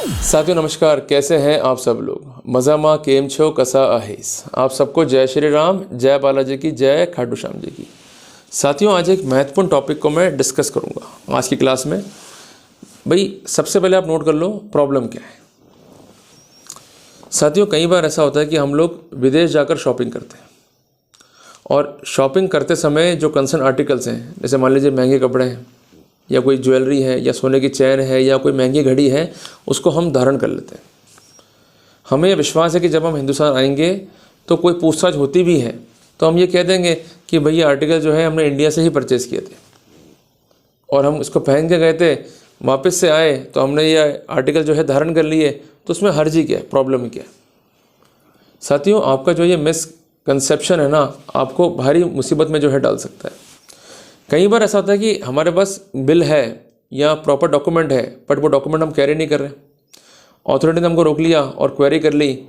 साथियों नमस्कार, कैसे हैं आप सब लोग। मज़ामा केम छो कसा आहेस। आप सबको जय श्री राम, जय बालाजी की, जय खाटू श्याम जी की। साथियों आज एक महत्वपूर्ण टॉपिक को मैं डिस्कस करूंगा आज की क्लास में। भाई सबसे पहले आप नोट कर लो प्रॉब्लम क्या है। साथियों कई बार ऐसा होता है कि हम लोग विदेश जाकर शॉपिंग करते हैं और शॉपिंग करते समय जो कंसर्न आर्टिकल्स हैं, जैसे मान लीजिए महंगे कपड़े हैं या कोई ज्वेलरी है या सोने की चैन है या कोई महंगी घड़ी है, उसको हम धारण कर लेते हैं। हमें विश्वास है कि जब हम हिंदुस्तान आएंगे तो कोई पूछताछ होती भी है तो हम ये कह देंगे कि भई ये आर्टिकल जो है हमने इंडिया से ही परचेज़ किए थे और हम इसको पहन के गए थे, वापस से आए तो हमने ये आर्टिकल जो है धारण कर लिए, तो उसमें हर्जी क्या है, प्रॉब्लम क्या है। साथियों आपका जो ये मिसकंसेप्शन है ना, आपको भारी मुसीबत में जो है डाल सकता है। कई बार ऐसा होता है कि हमारे पास बिल है या प्रॉपर डॉक्यूमेंट है, बट वो डॉक्यूमेंट हम कैरी नहीं कर रहे। अथॉरिटी ने हमको रोक लिया और क्वेरी कर ली,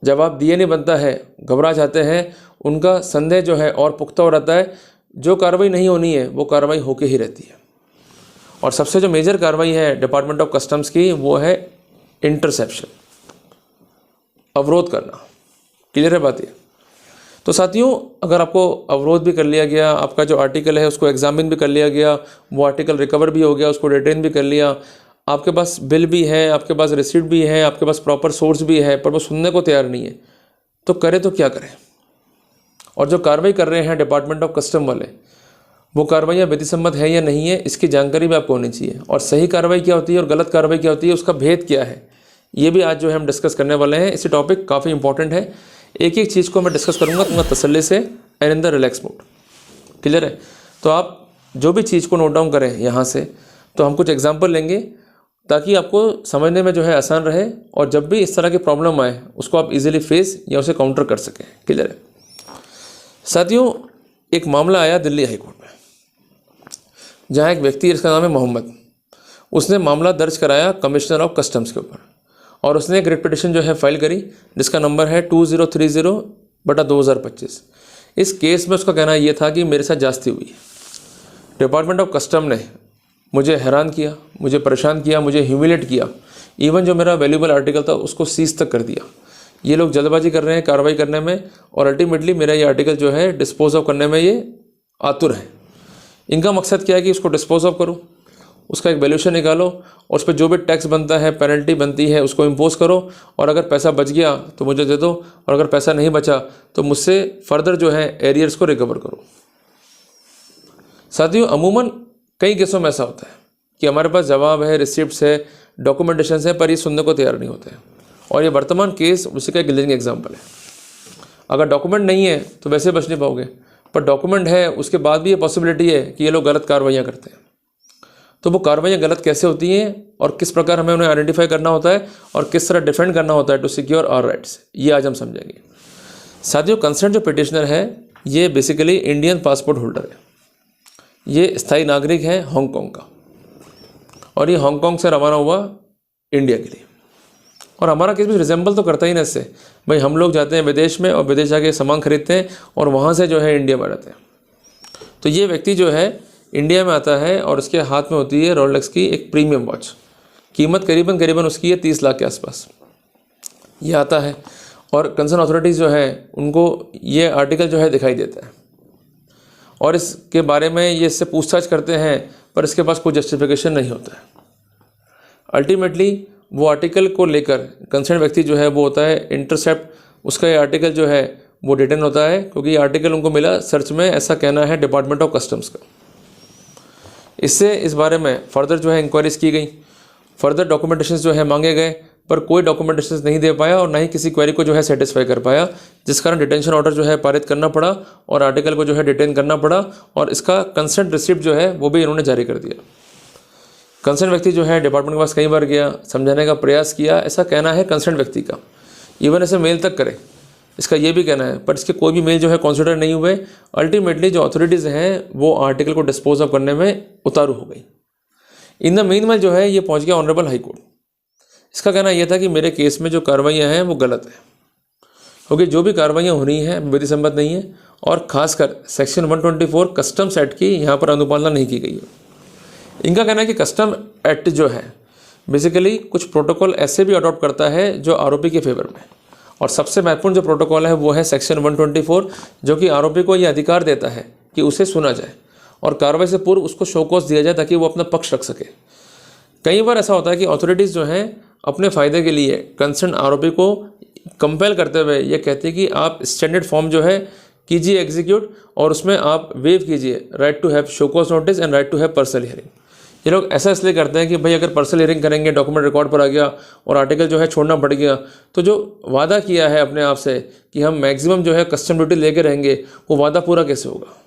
जवाब दिए नहीं बनता है, घबरा जाते हैं, उनका संदेह जो है और पुख्ता हो रहता है। जो कार्रवाई नहीं होनी है वो कार्रवाई होके ही रहती है। और सबसे जो मेजर कार्रवाई है डिपार्टमेंट ऑफ कस्टम्स की, वो है इंटरसेप्शन, अवरोध करना। क्लियर है बात ये। तो साथियों अगर आपको अवरोध भी कर लिया गया, आपका जो आर्टिकल है उसको एग्जामिन भी कर लिया गया, वो आर्टिकल रिकवर भी हो गया, उसको रिटेन भी कर लिया, आपके पास बिल भी है, आपके पास रिसिप्ट भी है, आपके पास प्रॉपर सोर्स भी है, पर वो सुनने को तैयार नहीं है, तो करे तो क्या करें। और जो कार्रवाई कर रहे हैं डिपार्टमेंट ऑफ कस्टम वाले, वो कार्रवाइयाँ विधिसम्मत है या नहीं है, इसकी जानकारी भी आपको होनी चाहिए। और सही कार्रवाई क्या होती है और गलत कार्रवाई क्या होती है, उसका भेद क्या है, ये भी आज जो है हम डिस्कस करने वाले हैं। इसे टॉपिक काफ़ी इंपॉर्टेंट है, एक एक चीज़ को मैं डिस्कस करूंगा तुम्हारा तसल्ली से and in the relax mood. Clear है। तो आप जो भी चीज़ को नोट डाउन करें यहाँ से, तो हम कुछ एग्जांपल लेंगे ताकि आपको समझने में जो है आसान रहे, और जब भी इस तरह की प्रॉब्लम आए उसको आप इजीली फेस या उसे काउंटर कर सकें। क्लियर है। साथियों एक मामला आया दिल्ली हाई कोर्ट में, जहाँ एक व्यक्ति, इसका नाम है मोहम्मद, उसने मामला दर्ज कराया कमिश्नर ऑफ कस्टम्स के ऊपर, और उसने एक रिट पिटिशन जो है फाइल करी जिसका नंबर है 2030/2025। इस केस में उसका कहना ये था कि मेरे साथ जास्ती हुई है, डिपार्टमेंट ऑफ कस्टम ने मुझे हैरान किया, मुझे परेशान किया, मुझे ह्यूमिलेट किया, इवन जो मेरा वैल्यूबल आर्टिकल था उसको सीज तक कर दिया। ये लोग जल्दबाजी कर रहे हैं कार्रवाई करने में, और अल्टीमेटली मेरा ये आर्टिकल जो है डिस्पोज ऑफ करने में ये आतुर है। इनका मकसद क्या है कि उसको डिस्पोज ऑफ करो, उसका एक वैल्यूशन निकालो, और उस पर जो भी टैक्स बनता है, पेनल्टी बनती है, उसको इम्पोज करो, और अगर पैसा बच गया तो मुझे दे दो, और अगर पैसा नहीं बचा तो मुझसे फर्दर जो है एरियर्स को रिकवर करो। साथियों अमूमन कई केसों में ऐसा होता है कि हमारे पास जवाब है, रिसिप्ट्स है, डॉक्यूमेंटेशन है, पर ये सुनने को तैयार नहीं होते हैं। और ये वर्तमान केस उसी का एक गिलिंग एग्जाम्पल है। अगर डॉक्यूमेंट नहीं है तो वैसे बच नहीं पाओगे, पर डॉक्यूमेंट है उसके बाद भी ये पॉसिबिलिटी है कि ये लोग गलत कार्रवाइयाँ करते हैं। तो वो कार्रवाइयाँ गलत कैसे होती हैं और किस प्रकार हमें उन्हें आइडेंटिफाई करना होता है और किस तरह डिफेंड करना होता है टू सिक्योर आवर राइट्स, ये आज हम समझेंगे। साथियों कंसर्न जो पिटिशनर है ये बेसिकली इंडियन पासपोर्ट होल्डर है, ये स्थायी नागरिक है हांगकांग का, और ये हांगकांग से रवाना हुआ इंडिया के लिए। और हमारा केस भी रिजेंबल तो करता ही ना इससे। भाई हम लोग जाते हैं विदेश में और विदेश जाके सामान खरीदते हैं और वहाँ से जो है इंडिया में रहते हैं। तो ये व्यक्ति जो है इंडिया में आता है और उसके हाथ में होती है रोलेक्स की एक प्रीमियम वॉच, कीमत करीबन उसकी है 30 लाख के आसपास। ये आता है और कंसर्न अथॉरिटीज़ जो है उनको ये आर्टिकल जो है दिखाई देता है, और इसके बारे में ये इससे पूछताछ करते हैं, पर इसके पास कोई जस्टिफिकेशन नहीं होता है। अल्टीमेटली वो आर्टिकल को लेकर कंसर्न व्यक्ति जो है वो होता है इंटरसेप्ट, उसका ये आर्टिकल जो है वो डिटेन होता है, क्योंकि ये आर्टिकल उनको मिला सर्च में, ऐसा कहना है डिपार्टमेंट ऑफ कस्टम्स का। इससे इस बारे में फर्दर जो है इंक्वायरीज की गई, फर्दर डॉक्यूमेंटेशन जो है मांगे गए, पर कोई डॉक्यूमेंटेशन नहीं दे पाया और ना ही किसी क्वेरी को जो है सेटिस्फाई कर पाया, जिस कारण डिटेंशन ऑर्डर जो है पारित करना पड़ा और आर्टिकल को जो है डिटेन करना पड़ा, और इसका कंसर्न रिसिप्ट जो है वो भी इन्होंने जारी कर दिया। कंसर्न व्यक्ति जो है डिपार्टमेंट के पास कई बार गया, समझाने का प्रयास किया, ऐसा कहना है कंसर्न व्यक्ति का, इवन ऐसे मेल तक करे, इसका ये भी कहना है, पर इसके कोई भी मेल जो है कंसिडर नहीं हुए। अल्टीमेटली जो अथॉरिटीज़ हैं वो आर्टिकल को डिस्पोज ऑफ करने में उतारू हो गई। इन द मेन में जो है ये पहुंच गया ऑनरेबल हाई कोर्ट। इसका कहना यह था कि मेरे केस में जो कार्रवाइयाँ हैं वो गलत है, क्योंकि जो भी कार्रवाइयाँ हो रही हैं विधिसम्मत नहीं है, और खासकर सेक्शन 124 कस्टम्स एक्ट की यहाँ पर अनुपालना नहीं की गई है। इनका कहना है कि कस्टम एक्ट जो है बेसिकली कुछ प्रोटोकॉल ऐसे भी अडॉप्ट करता है जो आरोपी के फेवर में, और सबसे महत्वपूर्ण जो प्रोटोकॉल है वो है सेक्शन 124, जो कि आरोपी को ये अधिकार देता है कि उसे सुना जाए और कार्रवाई से पूर्व उसको शो कॉज दिया जाए ताकि वो अपना पक्ष रख सके। कई बार ऐसा होता है कि अथॉरिटीज़ जो हैं अपने फ़ायदे के लिए कंसर्न आरोपी को कंपेल करते हुए ये कहते हैं कि आप स्टैंडर्ड फॉर्म जो है कीजिए एग्जीक्यूट, और उसमें आप वेव कीजिए right to have show cause notice and right to have personal hearing. ये लोग ऐसा इसलिए करते हैं कि भाई अगर पर्सनल हियरिंग करेंगे, डॉक्यूमेंट रिकॉर्ड पर आ गया और आर्टिकल जो है छोड़ना पड़ गया, तो जो वादा किया है अपने आप से कि हम मैक्सिमम जो है कस्टम ड्यूटी लेके रहेंगे, वो वादा पूरा कैसे होगा।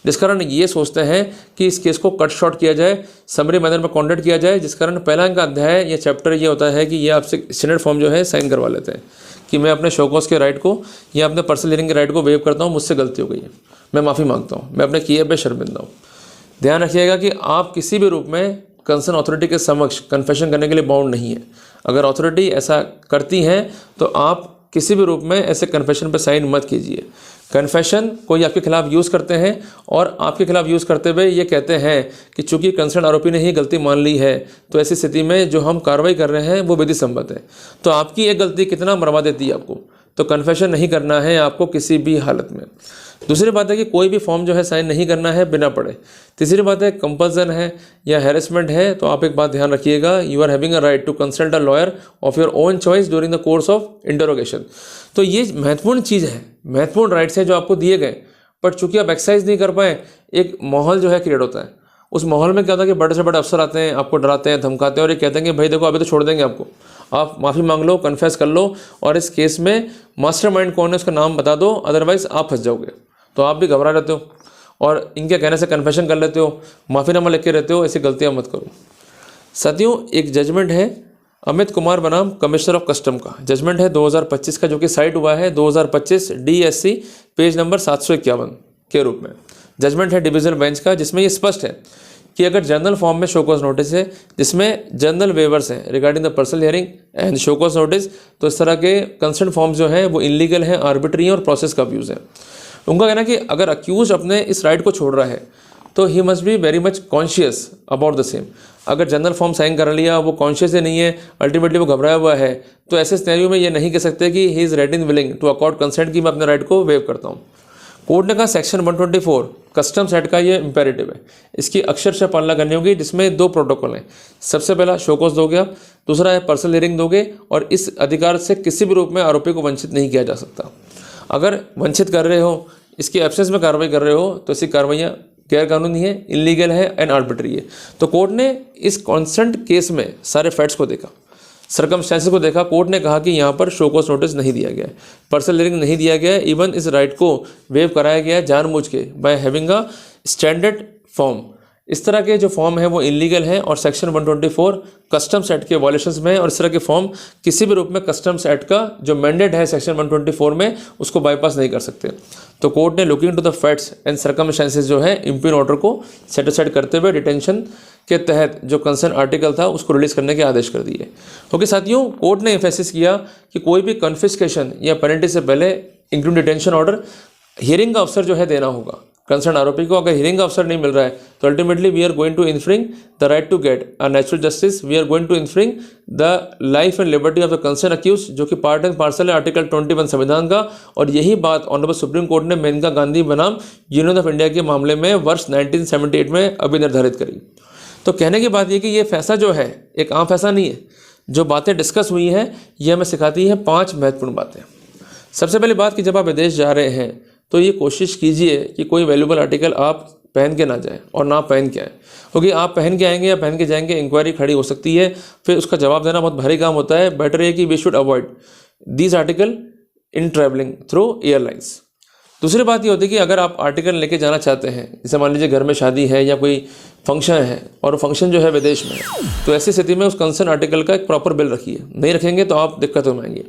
जिस कारण ये सोचते हैं कि इस केस को कट शॉर्ट किया जाए, समरी मैनर में कॉन्डक्ट किया जाए, जिस कारण पहला इनका अध्याय या चैप्टर ये होता है कि ये आपसे स्टैंडर्ड फॉर्म जो है साइन करवा लेते हैं कि मैं अपने शोकॉज के राइट को या अपने पर्सनल हियरिंग के राइट को वेव करता हूँ, मुझसे गलती हो गई है, मैं माफ़ी मांगता हूँ, मैं अपने किए पे शर्मिंदा हूँ। ध्यान रखिएगा कि आप किसी भी रूप में कंसर्न अथॉरिटी के समक्ष कन्फेशन करने के लिए बाउंड नहीं है। अगर अथॉरिटी ऐसा करती है तो आप किसी भी रूप में ऐसे कन्फेशन पर साइन मत कीजिए। कन्फेशन कोई आपके खिलाफ यूज़ करते हैं और आपके खिलाफ यूज़ करते हुए ये कहते हैं कि चूंकि कंसर्न आरोपी ने ही गलती मान ली है, तो ऐसी स्थिति में जो हम कार्रवाई कर रहे हैं वो विधि सम्मत है। तो आपकी एक गलती कितना मरवा देती है आपको, तो कन्फेशन नहीं करना है आपको किसी भी हालत में। दूसरी बात है कि कोई भी फॉर्म जो है साइन नहीं करना है बिना पढ़े। तीसरी बात है कंपल्सन है या हैरेसमेंट है, तो आप एक बात ध्यान रखिएगा, you are having a right to consult a lawyer of your own choice during the course of interrogation. तो ये महत्वपूर्ण चीज़ है, महत्वपूर्ण राइट्स हैं जो आपको दिए गए, पर चूंकि आप एक्सरसाइज नहीं कर पाए, एक माहौल जो है क्रिएट होता है। उस माहौल में क्या होता है कि बड़े से बड़े अफसर आते हैं, आपको डराते हैं, धमकाते हैं और ये कहते हैं कि भाई देखो अभी तो छोड़ देंगे आपको, आप माफ़ी मांग लो, कन्फेस कर लो और इस केस में मास्टरमाइंड कौन है उसका नाम बता दो, अदरवाइज आप फंस जाओगे। तो आप भी घबरा रहते हो और इनके कहने से कन्फेशन कर लेते हो, माफ़ीनामा लिख के रहते हो। ऐसी गलतियाँ मत करो। साथियों, एक जजमेंट है अमित कुमार बनाम कमिश्नर ऑफ कस्टम का, जजमेंट है 2025 का, जो कि साइट हुआ है 2025 DSC पेज नंबर 751 के रूप में। जजमेंट है डिविजनल बेंच का, जिसमें ये स्पष्ट है कि अगर जनरल फॉर्म में शोकॉज नोटिस है जिसमें जनरल वेवर्स हैं regarding the personal hearing and show cause notice, तो इस तरह के कंसर्न फॉर्म्स जो हैं वो इलीगल हैं, आर्बिट्री हैं और प्रोसेस का अब्यूज़ है। उनका कहना है कि अगर अक्यूज अपने इस राइट को छोड़ रहा है तो he must be very much conscious about the same. अगर जनरल फॉर्म साइन कर लिया, वो कॉन्शियस ही नहीं है, अल्टीमेटली वो घबराया हुआ है, तो ऐसे सिनेरियो में ये नहीं कह सकते कि he is ready and willing to accord consent कि मैं अपने राइट को वेव करता हूँ। कोर्ट ने कहा सेक्शन 124 कस्टम्स एक्ट का ये इंपेरेटिव है, इसकी अक्षरशः पालना करनी होगी, जिसमें 2 प्रोटोकॉल हैं। सबसे पहला शोकॉज दोगे आप, दूसरा है पर्सनल हियरिंग दोगे, और इस अधिकार से किसी भी रूप में आरोपी को वंचित नहीं किया जा सकता। अगर वंचित कर रहे हो, इसकी एब्सेंस में कार्रवाई कर रहे हो, तो ऐसी कार्रवाइयाँ गैर कानूनी है, इलीगल है एंड आर्बिट्री है। तो कोर्ट ने इस कॉन्सेंट केस में सारे फैक्ट्स को देखा, सर्कमस्टेंसेस को देखा। कोर्ट ने कहा कि यहाँ पर शो कॉज नोटिस नहीं दिया गया है, पर्सनल हियरिंग नहीं दिया गया है, इवन इस राइट को वेव कराया गया है जानबूझ के by having a standard form. इस तरह के जो फॉर्म है वो इलीगल है और सेक्शन 124 कस्टम्स एक्ट के वायलेशंस में है, और इस तरह के फॉर्म किसी भी रूप में कस्टम्स एक्ट का जो मैंडेट है सेक्शन 124 में उसको बाईपास नहीं कर सकते। तो कोर्ट ने looking to the facts and circumstances जो है इम्पिन ऑर्डर को सेटिस्फाइड करते हुए डिटेंशन के तहत जो कंसर्न आर्टिकल था उसको रिलीज करने के आदेश कर दिए। ओके साथियों, कोर्ट ने एम्फेसिस किया कि कोई भी कन्फिस्केशन या पेनल्टी से पहले इंक्लूडिंग डिटेंशन ऑर्डर हियरिंग का अफसर जो है देना होगा कंसर्न आरोपी को। अगर हियरिंग का अफसर नहीं मिल रहा है तो ultimately we are going to infringe the right to get a natural justice, we are going to infringe the life and liberty of the concern accused, जो कि पार्ट एंड पार्सल है आर्टिकल 21 संविधान का। और यही बात ऑनरेबल सुप्रीम कोर्ट ने मेनका गांधी बनाम यूनियन ऑफ इंडिया के मामले में वर्ष 1978 में अभी निर्धारित करी। तो कहने की बात यह कि ये फैसला जो है एक आम फैसला नहीं है, जो बातें डिस्कस हुई हैं ये हमें सिखाती है 5 महत्वपूर्ण बातें। सबसे पहली बात कि जब आप विदेश जा रहे हैं तो ये कोशिश कीजिए कि कोई वैल्यूबल आर्टिकल आप पहन के ना जाएं और ना पहन के आएँ, क्योंकि आप पहन के आएंगे या पहन के जाएंगे इंक्वायरी खड़ी हो सकती है, फिर उसका जवाब देना बहुत भारी काम होता है। बेटर है कि we should avoid these article in travelling through airlines. दूसरी बात ये होती है कि अगर आप आर्टिकल लेके जाना चाहते हैं, जैसे मान लीजिए घर में शादी है या कोई फंक्शन है और वो फंक्शन जो है विदेश में है, तो ऐसी स्थिति में उस कंसर्न आर्टिकल का एक प्रॉपर बिल रखिए, नहीं रखेंगे तो आप दिक्कतों में आएंगे।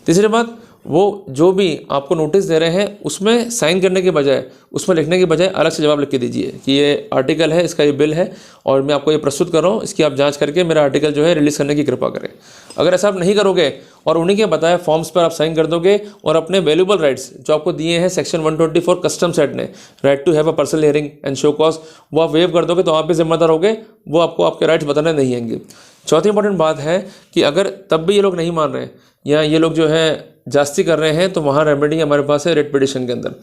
तीसरी बात, वो जो भी आपको नोटिस दे रहे हैं उसमें साइन करने के बजाय, उसमें लिखने के बजाय अलग से जवाब लिख के दीजिए कि ये आर्टिकल है, इसका ये बिल है और मैं आपको ये प्रस्तुत कर रहा हूँ, इसकी आप जांच करके मेरा आर्टिकल जो है रिलीज़ करने की कृपा करें। अगर ऐसा आप नहीं करोगे और उन्हीं के बताए फॉर्म्स पर आप साइन कर दोगे और अपने वैल्यूबल राइट्स जो आपको दिए हैं सेक्शन 124 कस्टम्स एक्ट ने, right to have a personal hearing and show cause, वो आप वेव कर दोगे, तो आप भी जिम्मेदार होगे, वो आपको आपके राइट्स बताने नहीं आएंगे। चौथी इंपॉर्टेंट बात है कि अगर तब भी ये लोग नहीं मान रहे हैं या ये लोग जो है जास्ती कर रहे हैं, तो वहाँ रेमेडी हमारे पास है रेट पिटिशन के अंदर।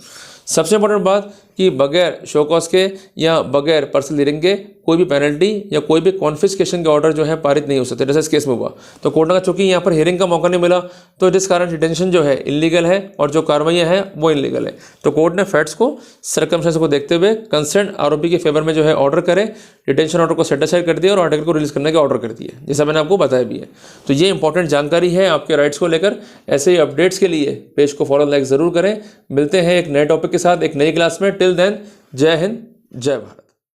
सबसे इंपॉर्टेंट बात कि बगैर शो कॉज के या बगैर पर्सनल हियरिंग के कोई भी पेनल्टी या कोई भी कॉन्फिस्केशन के ऑर्डर जो है पारित नहीं हो सकते, जैसे इस केस में हुआ। तो कोर्ट ने कहा चूंकि यहाँ पर हियरिंग का मौका नहीं मिला, तो जिस कारण डिटेंशन जो है इलीगल है और जो कार्रवाइयाँ हैं वो इलीगल है। तो कोर्ट ने फैक्ट्स को, सर्कमस्टेंस को देखते हुए कंसर्न आरोपी के फेवर में जो है ऑर्डर करे, डिटेंशन ऑर्डर को सेट असाइड कर दिया और आर्टिकल को रिलीज करने के ऑर्डर कर दिए, जैसा मैंने आपको बताया भी है। तो ये इंपॉर्टेंट जानकारी है आपके राइट्स को लेकर। ऐसे ही अपडेट्स के लिए पेज को फॉलो लाइक ज़रूर करें। मिलते हैं एक नए टॉपिक के साथ एक नई क्लास में। टिल देन, जय हिंद, जय भारत।